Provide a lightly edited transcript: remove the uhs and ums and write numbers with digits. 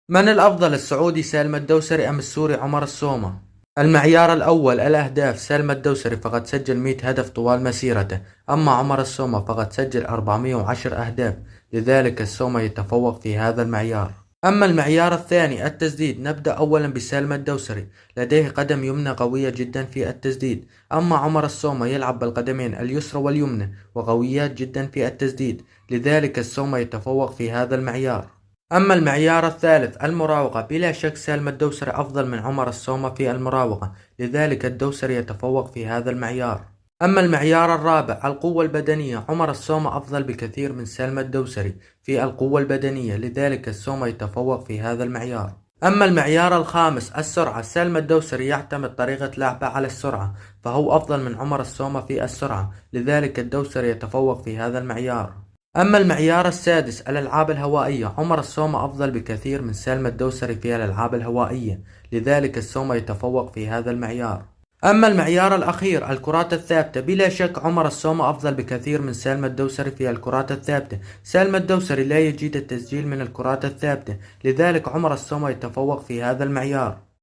من الأفضل، السعودي سالم الدوسري أم السوري عمر السومة؟ المعيار الأول الأهداف، سالم الدوسري فقد سجل 100 هدف طوال مسيرته، أما عمر السومة فقد سجل 410 أهداف، لذلك السومة يتفوق في هذا المعيار. أما المعيار الثاني التسديد، نبدأ أولا بسالم الدوسري، لديه قدم يمنى قوية جدا في التسديد، أما عمر السومة يلعب بالقدمين اليسرى واليمنى وقويات جدا في التسديد، لذلك السومة يتفوق في هذا المعيار. أما المعيار الثالث المراوغة، بلا شك سالم الدوسري أفضل من عمر السومة في المراوغة، لذلك الدوسري يتفوق في هذا المعيار. أما المعيار الرابع القوة البدنية، عمر السومة أفضل بكثير من سالم الدوسري في القوة البدنية، لذلك السومة يتفوق في هذا المعيار. أما المعيار الخامس السرعة، سالم الدوسري يعتمد طريقة لعبه على السرعة، فهو أفضل من عمر السومة في السرعة، لذلك الدوسري يتفوق في هذا المعيار. أما المعيار السادس الألعاب الهوائية، عمر السومة أفضل بكثير من سالم الدوسري في الألعاب الهوائية، لذلك السومة يتفوق في هذا المعيار. أما المعيار الأخير الكرات الثابتة، بلا شك عمر السومة أفضل بكثير من سالم الدوسري في الكرات الثابتة، سالم الدوسري لا يجيد التسجيل من الكرات الثابتة، لذلك عمر السومة يتفوق في هذا المعيار.